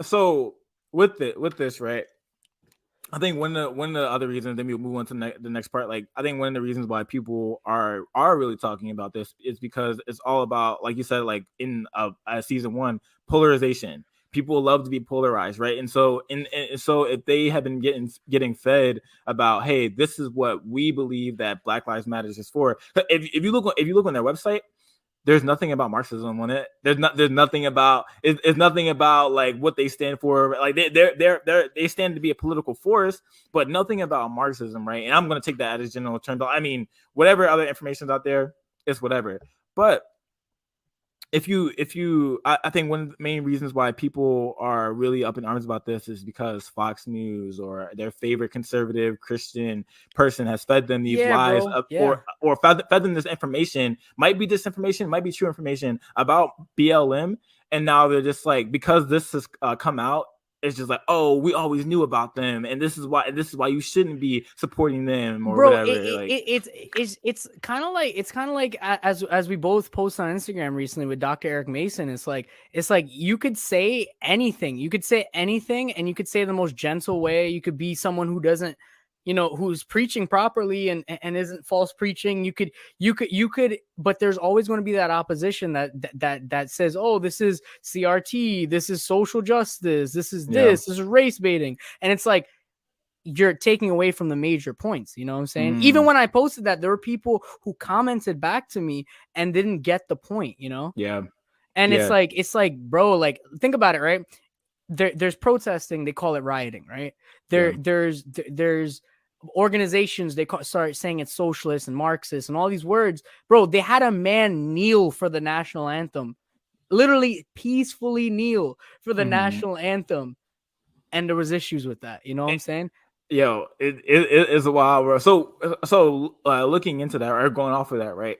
So with this, right? I think one of the other reasons, then we'll move on to the next part. Like, I think one of the reasons why people are really talking about this is because it's all about, like you said, like in season one, polarization. People love to be polarized, right? And so, so if they have been getting fed about, hey, this is what we believe that Black Lives Matters is for. If you look on their website, there's nothing about Marxism on it. There's nothing about it's nothing about like what they stand for. Like they stand to be a political force, but nothing about Marxism, right? And I'm gonna take that as general term. I mean, whatever other information's out there, it's whatever. But I think one of the main reasons why people are really up in arms about this is because Fox News or their favorite conservative Christian person has fed them these lies or fed them this information, might be disinformation, might be true information about BLM, and now they're just like, because this has come out, it's just like, oh, we always knew about them, and this is why you shouldn't be supporting them or bro, whatever. It's kind of like as we both post on Instagram recently with Dr. Eric Mason. It's like you could say anything, and you could say it the most gentle way. You could be someone who doesn't, who's preaching properly and isn't false preaching. You could, but there's always going to be that opposition that says, oh, this is CRT, this is social justice, this is race baiting. And it's like, you're taking away from the major points. You know what I'm saying? Even when I posted that, there were people who commented back to me and didn't get the point, Yeah. And it's like, bro, like, think about it, right? There's protesting, they call it rioting, right? There's organizations, they start saying it's socialist and Marxist and all these words. Bro, they had a man kneel for the national anthem, literally peacefully kneel for the national anthem, and there was issues with that. You know what I'm saying? Yo, it is a wild world. So looking into that or going off of that, right?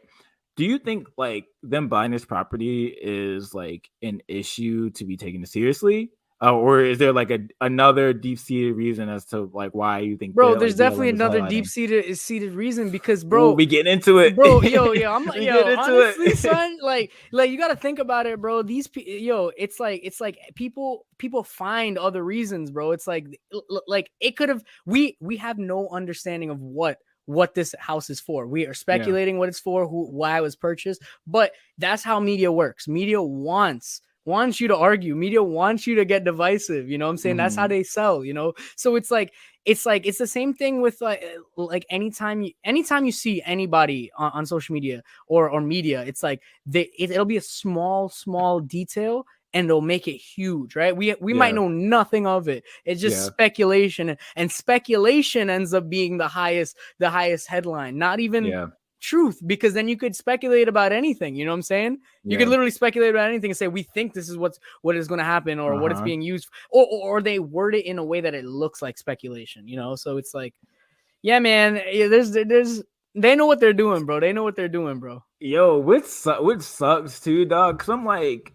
Do you think like them buying this property is like an issue to be taken seriously? Or is there like another deep-seated reason as to like why you think, bro, there's definitely another deep-seated reason, because, bro, we get into it, bro. I'm like, honestly, son, like you got to think about it, bro. It's like people find other reasons, bro. It's like it could have, we have no understanding of what this house is for. We are speculating what it's for, why it was purchased, but that's how media works. Media wants you to argue. Media wants you to get divisive. You know what I'm saying? That's how they sell, So it's the same thing with like anytime you see anybody on social media or media, it's like it'll be a small detail and they'll make it huge, right? We might know nothing of it. It's just speculation, and speculation ends up being the highest headline, not even truth, because then you could speculate about anything. You know what I'm saying? You could literally speculate about anything and say, we think this is what is going to happen, or what it's being used, or they word it in a way that it looks like speculation, So it's like, yeah, man, there's they know what they're doing, bro. They know what they're doing, bro. Yo, which sucks too, dog. Cause I'm like,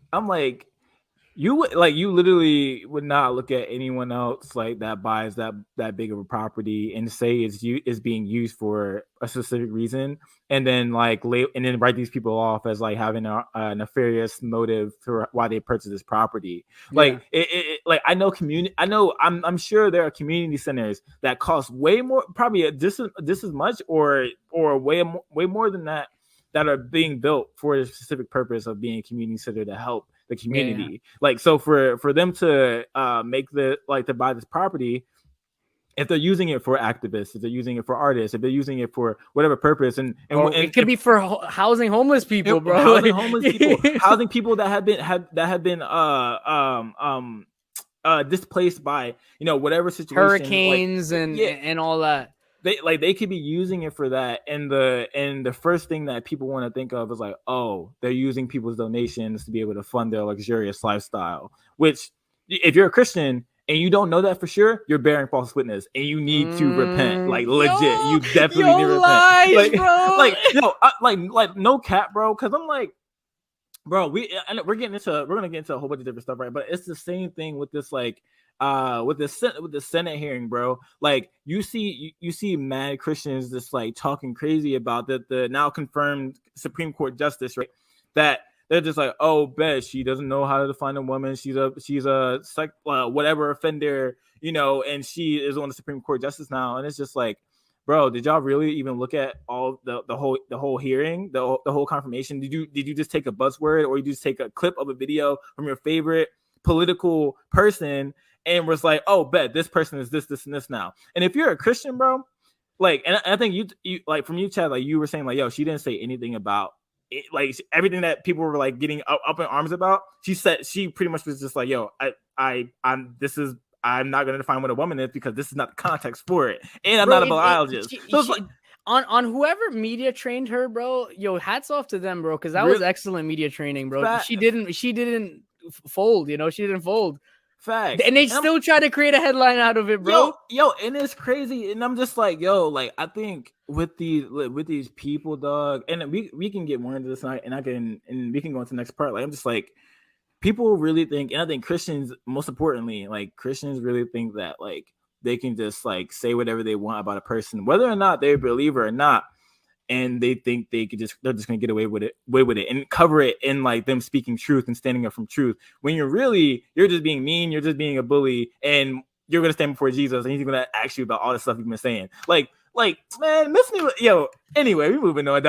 you literally would not look at anyone else like that buys that big of a property and say it's being used for a specific reason, and then write these people off as like having a nefarious motive for why they purchased this property. Like I'm sure there are community centers that cost way more, probably just as much or way more than that are being built for a specific purpose of being a community center to help the community. Like, so for them to to buy this property, if they're using it for activists, if they're using it for artists, if they're using it for whatever purpose, and it could be for housing homeless people, bro. Housing homeless people, housing people that have been displaced by whatever situation, hurricanes and all that. They could be using it for that, and the first thing that people want to think of is like, oh, they're using people's donations to be able to fund their luxurious lifestyle. Which, if you're a Christian and you don't know that for sure, you're bearing false witness, and you need to repent. Like, legit, you definitely need to repent. Bro. No cap, bro. Because I'm like, bro, we're gonna get into a whole bunch of different stuff, right? But it's the same thing with this, like, with the Senate hearing, bro. Like, you see mad Christians just like talking crazy about the now confirmed Supreme Court justice, right? That they're just like, oh, bet she doesn't know how to define a woman. She's a whatever offender, and she is on the Supreme Court justice now. And it's just like, bro, did y'all really even look at all the whole hearing, the whole confirmation? Did you just take a buzzword, or you just take a clip of a video from your favorite political person and was like, oh, bet this person is this and this now? And if you're a Christian, bro, like, and I think you like, from you, Chad, like, you were saying, like, yo, she didn't say anything about it, like, everything that people were like getting up in arms about. She pretty much was just like, yo, I'm not going to define what a woman is because this is not the context for it, and I'm Bro, not a biologist. So it's like, on whoever media trained her, bro. Yo, hats off to them, bro, because that was excellent media training, bro. She didn't fold, she didn't fold. Facts. And they still try to create a headline out of it, bro. Yo, and it's crazy. And I'm just like, yo, like, I think with these people, dog, and we can get more into this tonight, and we can go into the next part. Like, I'm just like, people really think, and I think Christians, most importantly, like, Christians really think that, like, they can just, like, say whatever they want about a person, whether or not they're a believer or not. And they think they're just gonna get away with it and cover it in, like, them speaking truth and standing up from truth, when you're just being mean, you're just being a bully, and you're gonna stand before Jesus and he's gonna ask you about all the stuff you've been saying. Like, man, miss me. Yo, anyway, we moving on.